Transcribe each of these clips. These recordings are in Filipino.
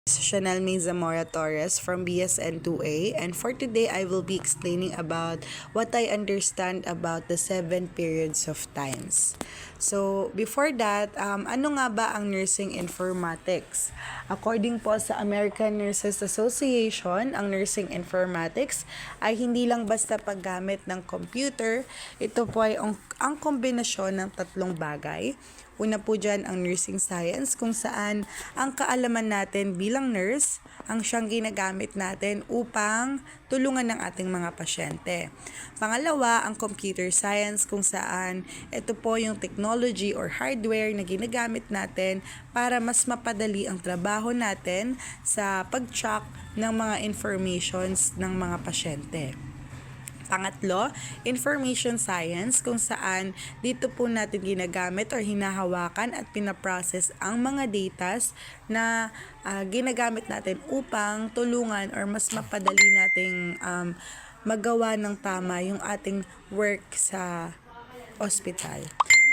Chanel May Zamora Torres from BSN 2A, and for today I will be explaining about what I understand about the 7 periods of times. So before that, ano nga ba ang nursing informatics? According po sa American Nurses Association, ang nursing informatics ay hindi lang basta paggamit ng computer. Ito po ay ang kombinasyon ng tatlong bagay. Una po dyan ang nursing science, kung saan ang kaalaman natin bilang nurse ang siyang ginagamit natin upang tulungan ng ating mga pasyente. Pangalawa, ang computer science, kung saan ito po yung technology or hardware na ginagamit natin para mas mapadali ang trabaho natin sa pag-track ng mga informations ng mga pasyente. Pangatlo, information science, kung saan dito po natin ginagamit or hinahawakan at pinaprocess ang mga datas na ginagamit natin upang tulungan or mas mapadali nating magawa ng tama yung ating work sa ospital.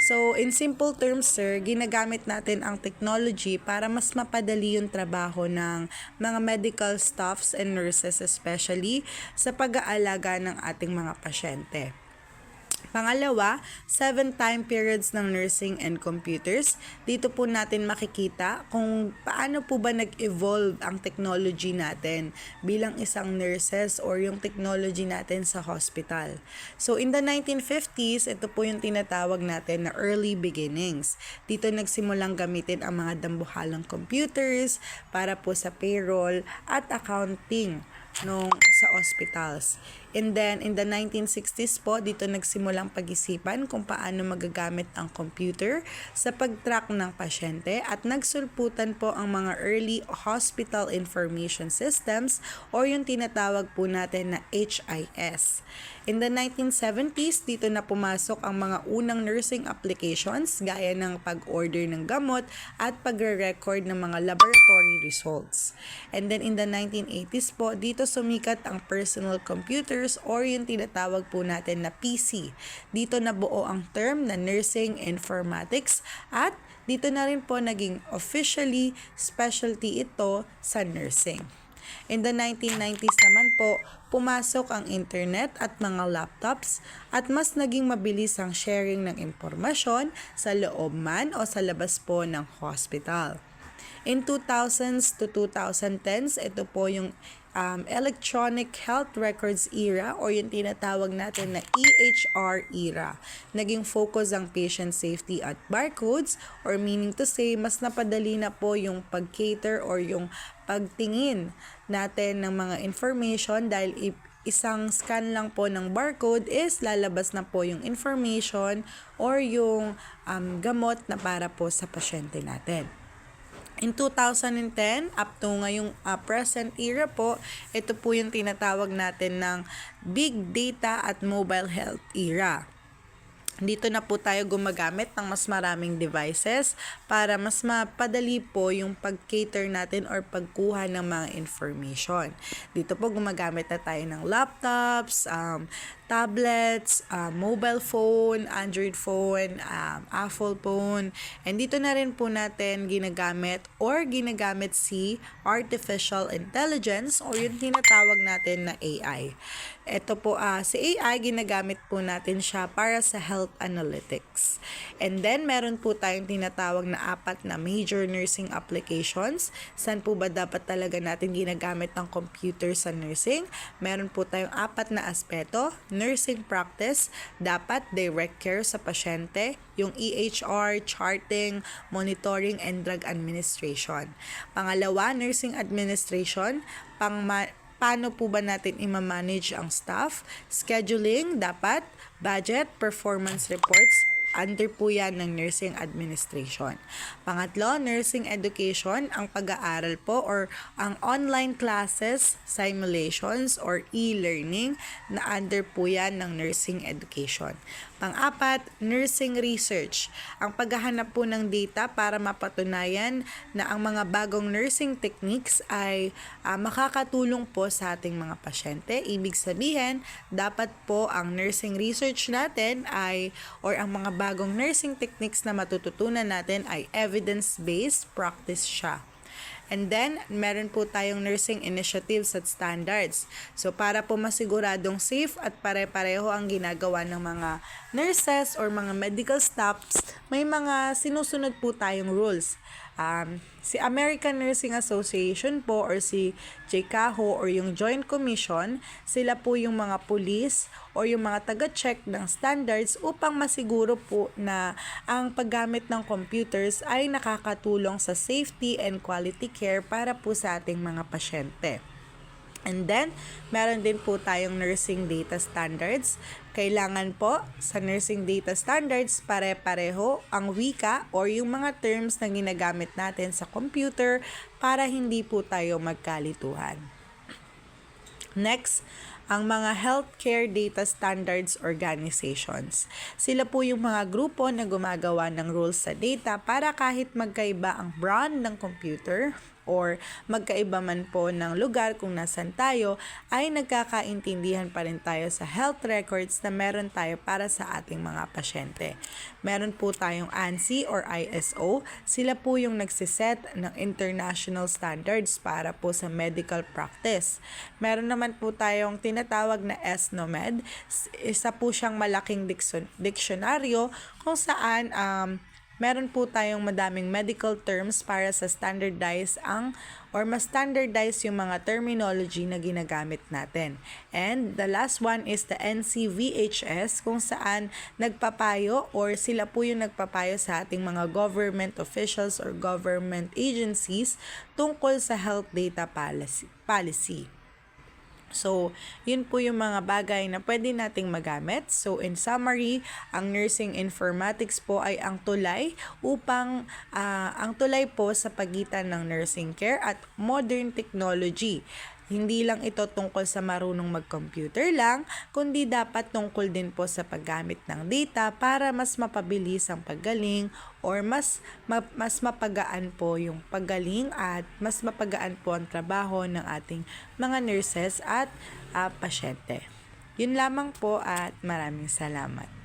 So, in simple terms, sir, ginagamit natin ang technology para mas mapadali yung trabaho ng mga medical staffs and nurses, especially sa pag-aalaga ng ating mga pasyente. Pangalawa, 7 time periods ng nursing and computers. Dito po natin makikita kung paano po ba nag-evolve ang technology natin bilang isang nurses or yung technology natin sa hospital. So in the 1950s, ito po yung tinatawag natin na early beginnings. Dito nagsimulang gamitin ang mga dambuhalang computers para po sa payroll at accounting sa hospitals. And then, in the 1960s po, dito nagsimulang pag-isipan kung paano magagamit ang computer sa pag-track ng pasyente at nagsulputan po ang mga early hospital information systems or yung tinatawag po natin na HIS. In the 1970s, dito na pumasok ang mga unang nursing applications gaya ng pag-order ng gamot at pagre-record ng mga laboratory results. And then in the 1980s po, dito sumikat ang personal computers or yung tinatawag po natin na PC. Dito nabuo ang term na nursing informatics at dito na rin po naging officially specialty ito sa nursing. In the 1990s naman po, pumasok ang internet at mga laptops at mas naging mabilis ang sharing ng impormasyon sa loob man o sa labas po ng hospital. In 2000s to 2010s, ito po yung electronic health records era or yung tinatawag natin na EHR era. Naging focus ang patient safety at barcodes or meaning to say, mas napadali na po yung pag-cater or yung pagtingin natin ng mga information dahil isang scan lang po ng barcode is lalabas na po yung information or yung gamot na para po sa pasyente natin. In 2010, up to ngayong present era po, ito po yung tinatawag natin ng big data at mobile health era. Dito na po tayo gumagamit ng mas maraming devices para mas mapadali po yung pag-cater natin or pagkuha ng mga information. Dito po gumagamit na tayo ng laptops, tablets, mobile phone, Android phone, Apple phone. And dito na rin po natin ginagamit si artificial intelligence or yung tinatawag natin na AI. Ito po, si AI, ginagamit po natin siya para sa health analytics. And then, meron po tayong tinatawag na 4 na major nursing applications. Saan po ba dapat talaga natin ginagamit ang computer sa nursing? Meron po tayong 4 na aspeto. Nursing practice, dapat direct care sa pasyente, yung EHR, charting, monitoring, and drug administration. Pangalawa, nursing administration, paano po ba natin i-manage ang staff, scheduling, dapat, budget, performance reports, under po yan ng nursing administration. Pangatlo, nursing education, ang pag-aaral po or ang online classes, simulations, or e-learning na under po yan ng nursing education. Pang-apat, nursing research, ang paghahanap po ng data para mapatunayan na ang mga bagong nursing techniques ay makakatulong po sa ating mga pasyente. Ibig sabihin, dapat po ang nursing research natin or ang mga bagong nursing techniques na matututunan natin ay evidence-based practice siya. And then, meron po tayong nursing initiatives at standards. So, para po masiguradong safe at pare-pareho ang ginagawa ng mga nurses or mga medical staffs, may mga sinusunod po tayong rules. Si American Nursing Association po or si JCAHO or yung Joint Commission, sila po yung mga police or yung mga taga-check ng standards upang masiguro po na ang paggamit ng computers ay nakakatulong sa safety and quality care para po sa ating mga pasyente. And then, meron din po tayong nursing data standards. Kailangan po sa nursing data standards pare-pareho ang wika or yung mga terms na ginagamit natin sa computer para hindi po tayo magkalituhan. Next, ang mga healthcare data standards organizations. Sila po yung mga grupo na gumagawa ng rules sa data para kahit magkaiba ang brand ng computer or magkaiba man po ng lugar kung nasan tayo, ay nagkakaintindihan pa rin tayo sa health records na meron tayo para sa ating mga pasyente. Meron po tayong ANSI or ISO. Sila po yung nagsiset ng international standards para po sa medical practice. Meron naman po tayong tinatawag na SNOMED. Isa po siyang malaking diksyonaryo kung saan meron po tayong madaming medical terms para sa mas standardize yung mga terminology na ginagamit natin. And the last one is the NCVHS kung saan nagpapayo or sila po yung nagpapayo sa ating mga government officials or government agencies tungkol sa health data policy. So, yun po yung mga bagay na pwede nating magamit. So, in summary, ang nursing informatics po ay ang tulay po sa pagitan ng nursing care at modern technology. Hindi lang ito tungkol sa marunong mag-computer lang, kundi dapat tungkol din po sa paggamit ng data para mas mapabilis ang paggaling or mas mapagaan po yung paggaling at mas mapagaan po ang trabaho ng ating mga nurses at pasyente. Yun lamang po at maraming salamat.